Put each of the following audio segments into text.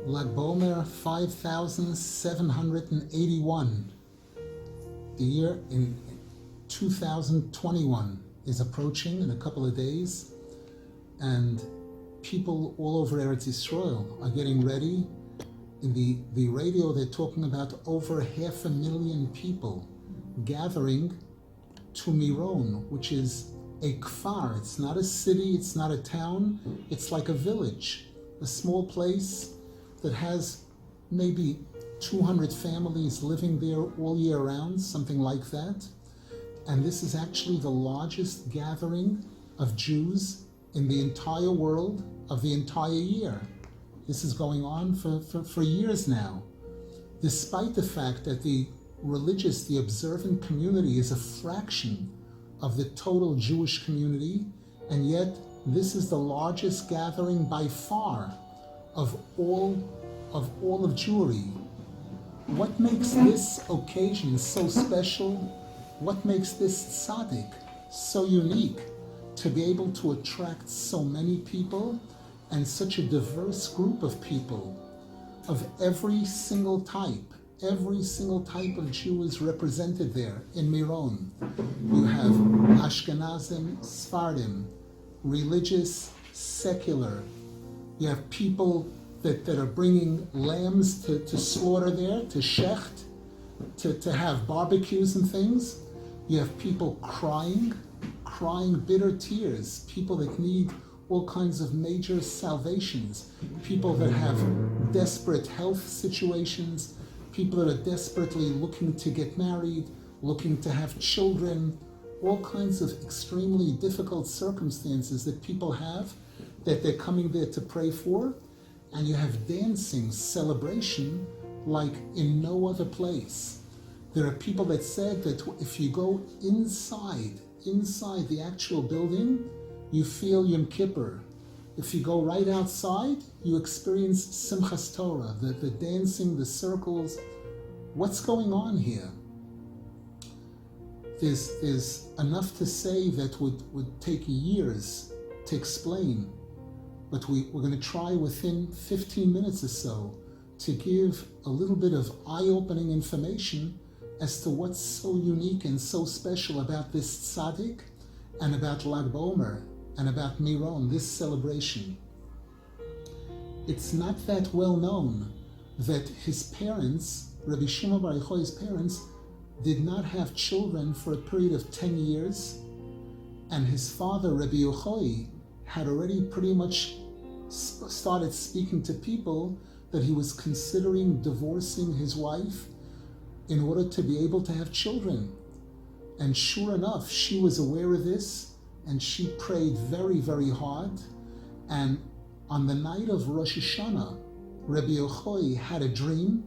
BaOmer 5781. The year in 2021 is approaching in a couple of days, and people all over Eretz Yisrael are getting ready. In the radio, they're talking about over 500,000 people gathering to Meron, which is a kfar. It's not a city, it's not a town, it's like a village, a small place that has maybe 200 families living there all year round, something like that. And this is actually the largest gathering of Jews in the entire world of the entire year. This is going on for years now, despite the fact that the religious, the observant community is a fraction of the total Jewish community, and yet this is the largest gathering by far of all of Jewry. What makes this occasion so special? What makes this tzaddik so unique to be able to attract so many people and such a diverse group of people of every single type? Every single type of Jew is represented there in Meron. You have Ashkenazim, Sfardim, religious, secular. You have people that are bringing lambs to slaughter there, to shecht, to have barbecues and things. You have people crying bitter tears, people that need all kinds of major salvations, people that have desperate health situations, people that are desperately looking to get married, looking to have children, all kinds of extremely difficult circumstances that people have that they're coming there to pray for. And you have dancing, celebration like in no other place. There are people that said that if you go inside the actual building, you feel Yom Kippur. If you go right outside, you experience Simchas Torah, the dancing, the circles. What's going on here? There's enough to say that would take years to explain, but we're going to try within 15 minutes or so to give a little bit of eye-opening information as to what's so unique and so special about this tzaddik and about BaOmer and about Meron, this celebration. It's not that well known that his parents, Rabbi Shimon bar Yochai's parents, did not have children for a period of 10 years, and his father, Rabbi Yochai, had already pretty much started speaking to people that he was considering divorcing his wife in order to be able to have children. And sure enough, she was aware of this, and she prayed very, very hard. And on the night of Rosh Hashanah, Rabbi Yochai had a dream,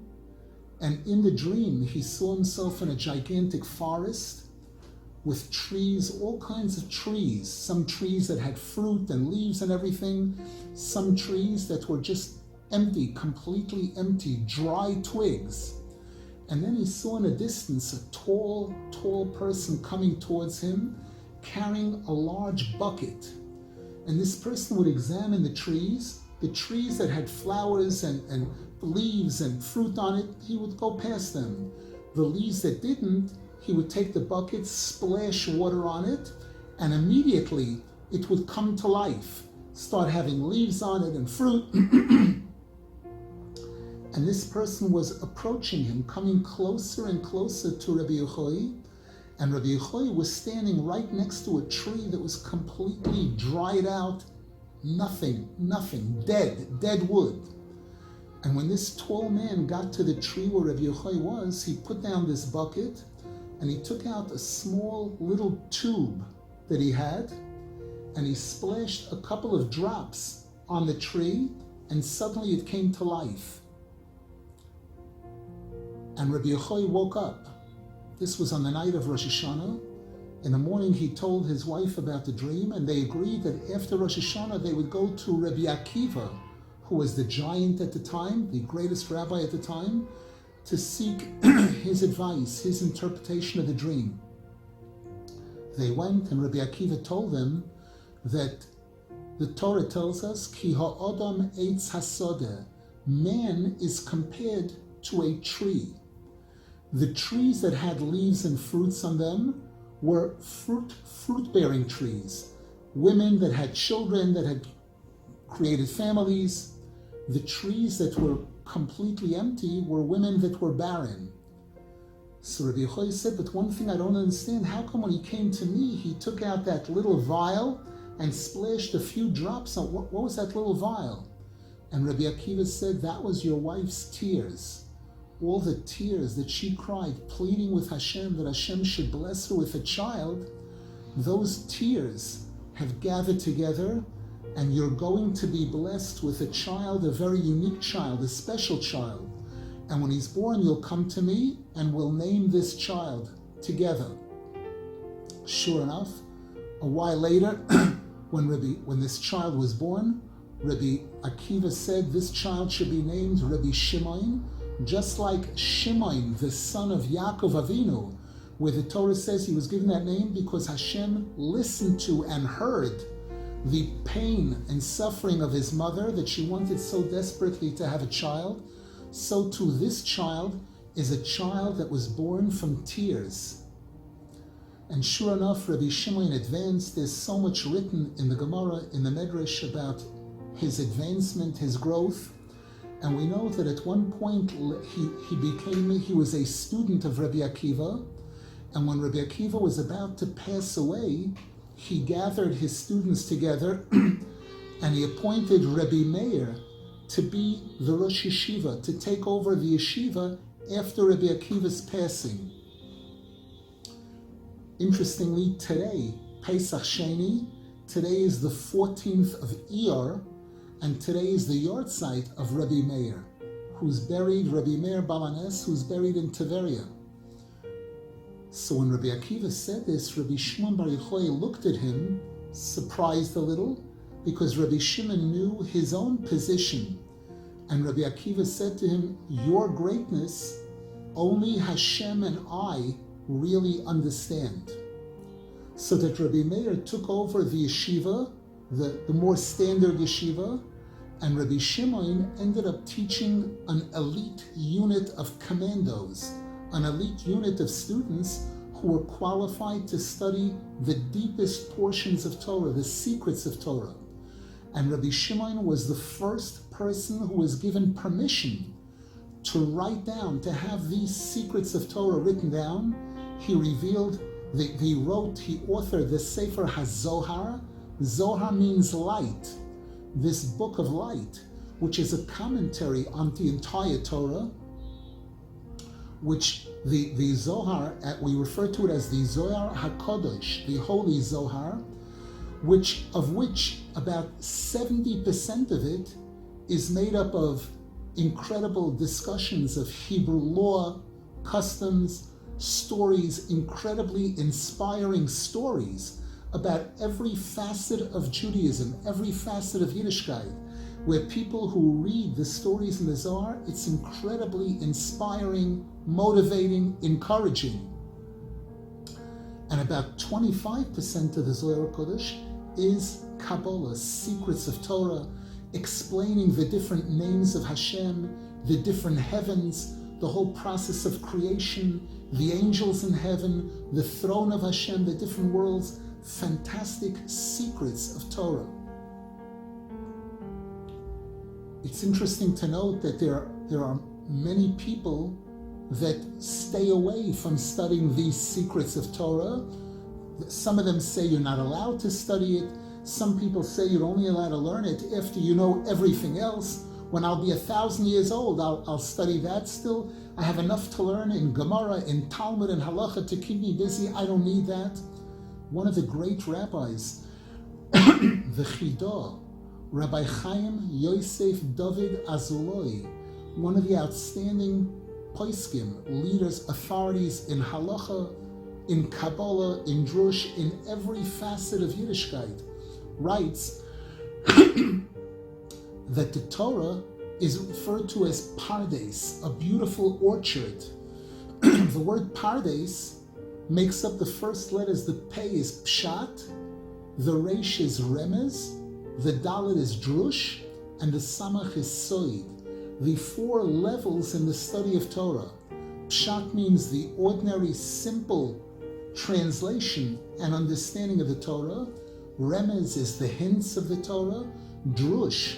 and in the dream, he saw himself in a gigantic forest with trees, all kinds of trees, some trees that had fruit and leaves and everything, some trees that were just empty, completely empty, dry twigs. And then he saw in a distance a tall person coming towards him, carrying a large bucket. And this person would examine the trees that had flowers and leaves and fruit on it, he would go past them. The leaves that didn't, he would take the bucket, splash water on it, and immediately it would come to life, start having leaves on it and fruit. And this person was approaching him, coming closer and closer to Rabbi Yochai, and Rabbi Yochai was standing right next to a tree that was completely dried out, nothing, dead wood. And when this tall man got to the tree where Rabbi Yochai was, he put down this bucket, and he took out a small little tube that he had, and he splashed a couple of drops on the tree, and suddenly it came to life. And Rabbi Yochai woke up. This was on the night of Rosh Hashanah. In the morning, he told his wife about the dream, and they agreed that after Rosh Hashanah, they would go to Rabbi Akiva, who was the giant at the time, the greatest rabbi at the time, to seek his advice, his interpretation of the dream. They went, and Rabbi Akiva told them that the Torah tells us, Ki ha'odam eitz hasodeh, man is compared to a tree. The trees that had leaves and fruits on them were fruit-bearing trees. Women that had children, that had created families. The trees that were completely empty were women that were barren. So Rabbi Yochai said, but one thing I don't understand, how come when he came to me, he took out that little vial and splashed a few drops on, what was that little vial? And Rabbi Akiva said, that was your wife's tears. All the tears that she cried, pleading with Hashem that Hashem should bless her with a child, those tears have gathered together, and you're going to be blessed with a child, a very unique child, a special child. And when he's born, you'll come to me and we'll name this child together. Sure enough, a while later, when this child was born, Rabbi Akiva said this child should be named Rabbi Shimon, just like Shimon, the son of Yaakov Avinu, where the Torah says he was given that name because Hashem listened to and heard the pain and suffering of his mother, that she wanted so desperately to have a child. So too this child is a child that was born from tears. And sure enough, Rabbi Shimon advanced. There's so much written in the Gemara, in the Medrash, about his advancement, his growth. And we know that at one point he was a student of Rabbi Akiva. And when Rabbi Akiva was about to pass away, he gathered his students together and he appointed Rabbi Meir to be the Rosh Yeshiva, to take over the yeshiva after Rabbi Akiva's passing. Interestingly, today, Pesach Sheni, today is the 14th of Iyar, and today is the yahrzeit of Rabbi Meir, who's buried, Rabbi Meir Balanes, who's buried in Tiberia. So when Rabbi Akiva said this, Rabbi Shimon Bar Yochai looked at him, surprised a little, because Rabbi Shimon knew his own position. And Rabbi Akiva said to him, your greatness, only Hashem and I really understand. So that Rabbi Meir took over the yeshiva, the more standard yeshiva, and Rabbi Shimon ended up teaching an elite unit of commandos, an elite unit of students who were qualified to study the deepest portions of Torah, the secrets of Torah. And Rabbi Shimon was the first person who was given permission to write down, to have these secrets of Torah written down. He revealed, he authored the Sefer HaZohar. Zohar means light, this book of light, which is a commentary on the entire Torah, which the Zohar, we refer to it as the Zohar HaKodesh, the Holy Zohar, which about 70% of it is made up of incredible discussions of Hebrew law, customs, stories, incredibly inspiring stories about every facet of Judaism, every facet of Yiddishkeit, where people who read the stories in the Zohar, it's incredibly inspiring, motivating, encouraging. And about 25% of the Zohar Kodesh is Kabbalah, secrets of Torah, explaining the different names of Hashem, the different heavens, the whole process of creation, the angels in heaven, the throne of Hashem, the different worlds, fantastic secrets of Torah. It's interesting to note that there are many people that stay away from studying these secrets of Torah. Some of them say you're not allowed to study it. Some people say you're only allowed to learn it after you know everything else. When I'll be 1,000 years old, I'll study that still. I have enough to learn in Gemara, in Talmud, and Halacha to keep me busy. I don't need that. One of the great rabbis, the Chidah, Rabbi Chaim Yosef David Azuloi, one of the outstanding poskim, leaders, authorities in Halacha, in Kabbalah, in Drush, in every facet of Yiddishkeit, writes that the Torah is referred to as Pardes, a beautiful orchard. The word Pardes makes up the first letters. The Pei is Pshat, the Resh is Remez, the Dalet is Drush, and the Samach is Soid. the 4 levels in the study of Torah. Pshat means the ordinary, simple translation and understanding of the Torah. Remez is the hints of the Torah. Drush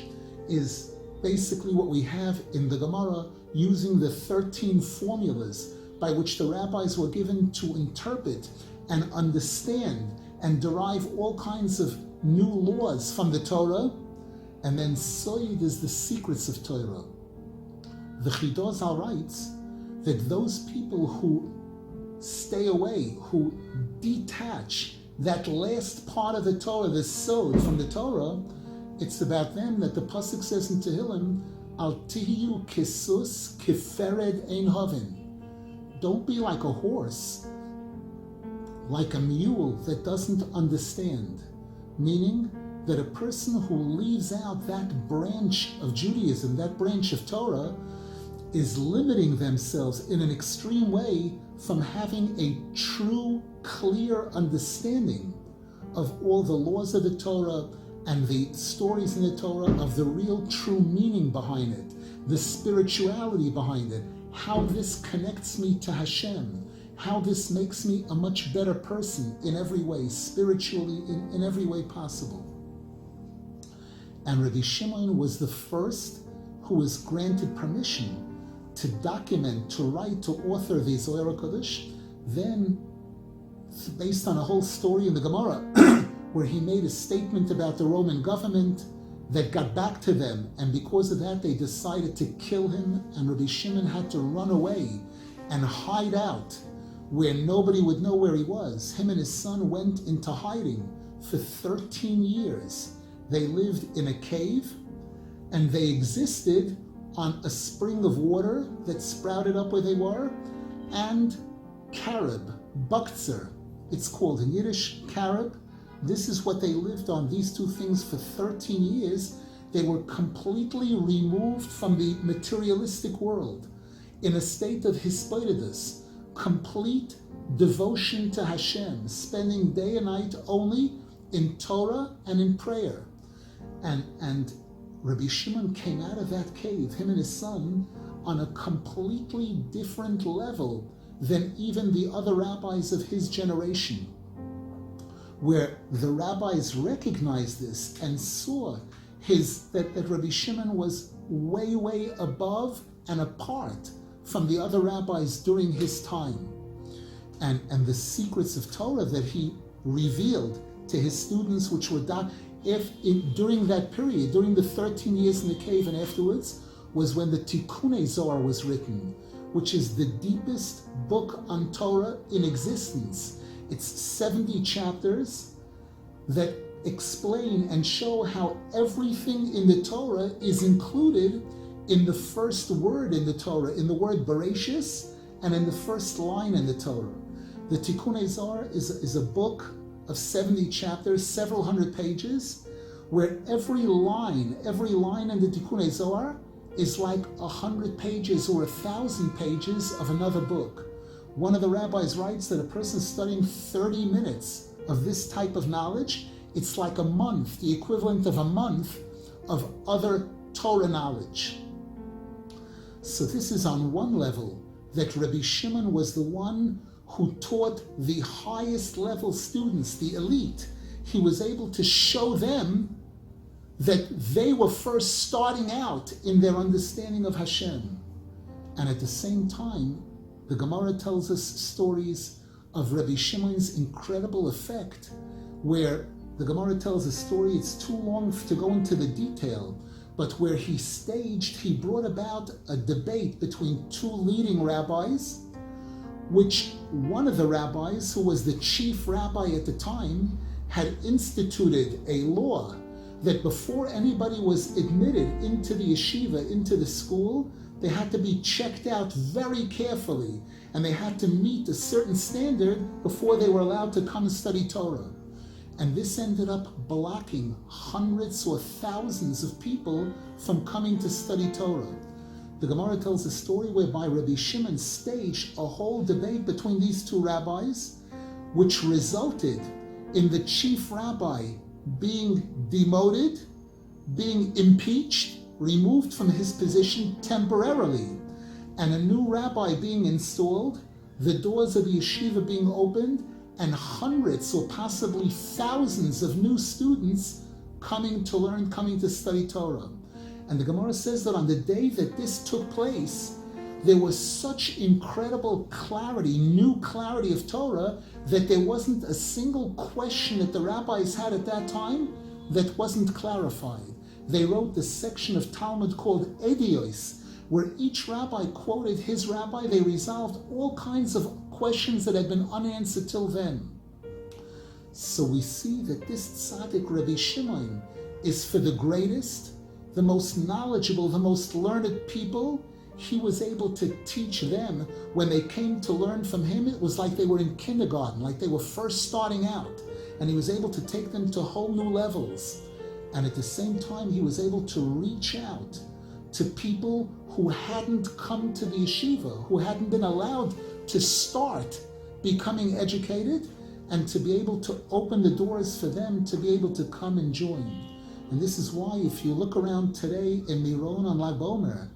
is basically what we have in the Gemara, using the 13 formulas by which the rabbis were given to interpret and understand and derive all kinds of new laws from the Torah. And then Soid is the secrets of Torah. The Chidor Zal writes that those people who stay away, who detach that last part of the Torah, the Sod from the Torah, it's about them that the Pasuk says in Tehillim, Al tihiyu kisus kifered ein havin. Don't be like a horse, like a mule that doesn't understand. Meaning that a person who leaves out that branch of Judaism, that branch of Torah, is limiting themselves in an extreme way from having a true, clear understanding of all the laws of the Torah and the stories in the Torah, of the real true meaning behind it, the spirituality behind it, how this connects me to Hashem, how this makes me a much better person in every way, spiritually, in every way possible. And Rabbi Shimon was the first who was granted permission to document, to write, to author the Zohar Kodesh, then based on a whole story in the Gemara, where he made a statement about the Roman government that got back to them, and because of that they decided to kill him, and Rabbi Shimon had to run away and hide out where nobody would know where he was. Him and his son went into hiding for 13 years. They lived in a cave, and they existed on a spring of water that sprouted up where they were, and carob, buktzer, it's called in Yiddish, carob. This is what they lived on, these two things, for 13 years. They were completely removed from the materialistic world, in a state of hisbodedus, complete devotion to Hashem, spending day and night only in Torah and in prayer. And Rabbi Shimon came out of that cave, him and his son, on a completely different level than even the other rabbis of his generation, where the rabbis recognized this and saw that Rabbi Shimon was way, way above and apart from the other rabbis during his time. And the secrets of Torah that he revealed to his students, which were during that period, during the 13 years in the cave and afterwards, was when the Tikkunei Zohar was written, which is the deepest book on Torah in existence. It's 70 chapters that explain and show how everything in the Torah is included in the first word in the Torah, in the word Bereshis, and in the first line in the Torah. The Tikkunei Zohar is a book of 70 chapters, several hundred pages, where every line in the Tikkunei Zohar is like 100 pages or 1,000 pages of another book. One of the rabbis writes that a person studying 30 minutes of this type of knowledge, it's like a month, the equivalent of a month of other Torah knowledge. So this is on one level, that Rabbi Shimon was the one who taught the highest level students, the elite. He was able to show them that they were first starting out in their understanding of Hashem. And at the same time, the Gemara tells us stories of Rabbi Shimon's incredible effect, where the Gemara tells a story, it's too long to go into the detail, but where he brought about a debate between two leading rabbis, which one of the rabbis, who was the chief rabbi at the time, had instituted a law that before anybody was admitted into the yeshiva, into the school, they had to be checked out very carefully, and they had to meet a certain standard before they were allowed to come and study Torah. And this ended up blocking hundreds or thousands of people from coming to study Torah. The Gemara tells a story whereby Rabbi Shimon staged a whole debate between these two rabbis, which resulted in the chief rabbi being demoted, being impeached. removed from his position temporarily, and a new rabbi being installed, the doors of the yeshiva being opened, and hundreds or possibly thousands of new students coming to learn, coming to study Torah. And the Gemara says that on the day that this took place, there was such incredible clarity, new clarity of Torah, that there wasn't a single question that the rabbis had at that time that wasn't clarified. They wrote the section of Talmud called Edios, where each rabbi quoted his rabbi. They resolved all kinds of questions that had been unanswered till then. So we see that this tzaddik Rabbi Shimon is for the greatest, the most knowledgeable, the most learned people. He was able to teach them. When they came to learn from him, it was like they were in kindergarten, like they were first starting out. And he was able to take them to whole new levels. And at the same time, he was able to reach out to people who hadn't come to the yeshiva, who hadn't been allowed to start becoming educated, and to be able to open the doors for them to be able to come and join. And this is why, if you look around today in Meron on BaOmer,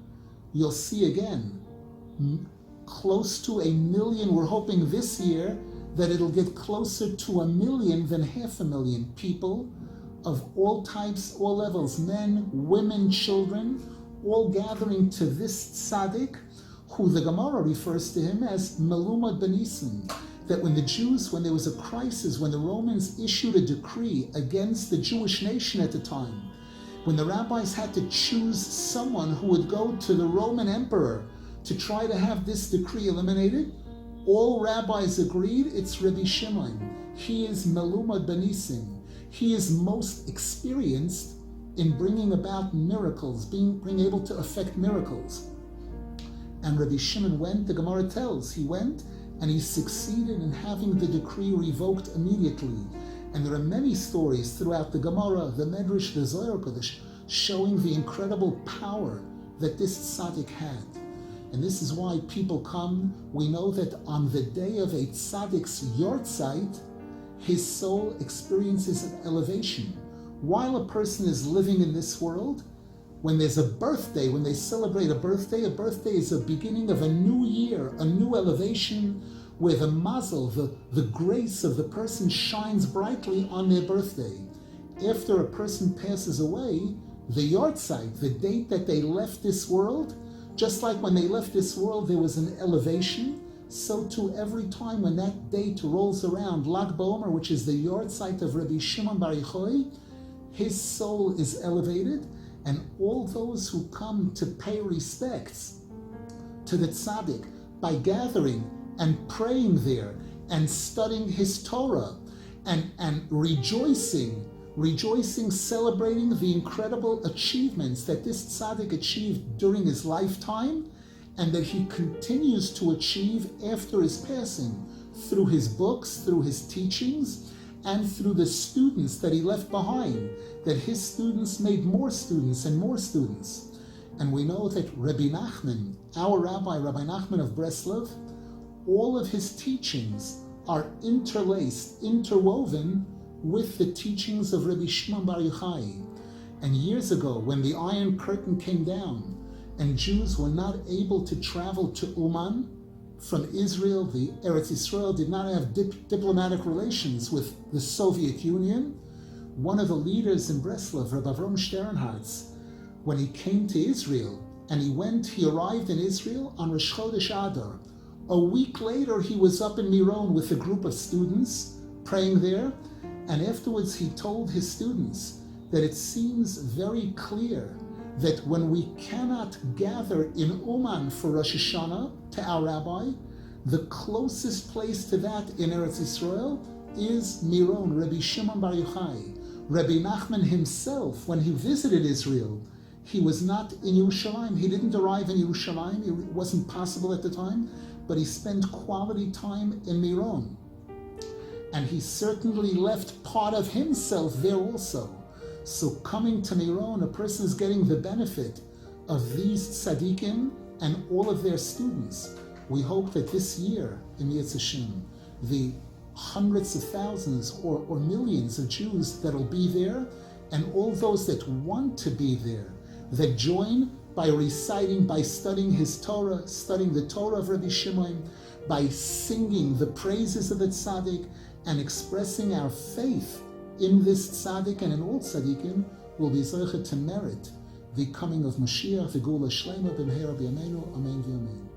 you'll see again close to 1 million. We're hoping this year that it'll get closer to 1 million than 500,000 people of all types, all levels, men, women, children, all gathering to this tzaddik, who the Gemara refers to him as Melumad Benisim. That when the Jews, when there was a crisis, when the Romans issued a decree against the Jewish nation at the time, when the rabbis had to choose someone who would go to the Roman emperor to try to have this decree eliminated, all rabbis agreed it's Rabbi Shimon. He is Melumad Benisim. He is most experienced in bringing about miracles, being able to effect miracles. And Rabbi Shimon went, the Gemara tells, he went and he succeeded in having the decree revoked immediately. And there are many stories throughout the Gemara, the Medrash, the Zohar Kodesh, showing the incredible power that this tzaddik had. And this is why people come. We know that on the day of a tzaddik's yortzeit, his soul experiences an elevation. While a person is living in this world, when there's a birthday, when they celebrate a birthday is a beginning of a new year, a new elevation, where the mazel, the grace of the person shines brightly on their birthday. After a person passes away, the yortzeit, the date that they left this world, just like when they left this world there was an elevation, so too every time when that date rolls around, Lag BaOmer, which is the yortzeit of Rabbi Shimon Bar Yochai, his soul is elevated, and all those who come to pay respects to the tzaddik by gathering and praying there and studying his Torah and rejoicing, celebrating the incredible achievements that this tzaddik achieved during his lifetime and that he continues to achieve after his passing through his books, through his teachings, and through the students that he left behind, that his students made more students and more students. And we know that Rabbi Nachman, our rabbi, Rabbi Nachman of Breslov, all of his teachings are interlaced, interwoven with the teachings of Rabbi Shimon Bar Yochai. And years ago, when the Iron Curtain came down and Jews were not able to travel to Uman from Israel, the Eretz Yisrael did not have diplomatic relations with the Soviet Union, one of the leaders in Breslov, Rabbi Sternhartz, when he came to Israel, and he arrived in Israel on Rosh Chodesh Adar. A week later, he was up in Meron with a group of students praying there, and afterwards he told his students that it seems very clear that when we cannot gather in Uman for Rosh Hashanah to our rabbi, the closest place to that in Eretz Yisrael is Meron, Rabbi Shimon Bar Yochai. Rabbi Nachman himself, when he visited Israel, he was not in Yerushalayim. He didn't arrive in Yerushalayim. It wasn't possible at the time, but he spent quality time in Meron. And he certainly left part of himself there also. So coming to Meron, a person is getting the benefit of these tzaddikim and all of their students. We hope that this year, in Yetz Hashem, the hundreds of thousands or millions of Jews that'll be there, and all those that want to be there, that join by reciting, by studying his Torah, studying the Torah of Rabbi Shimon, by singing the praises of the tzaddik and expressing our faith in this tzaddik and in all tzaddikim, will be zeichet to merit the coming of Mashiach, the Gula Shlema, b'mheira b'yameinu, amen v'yamein.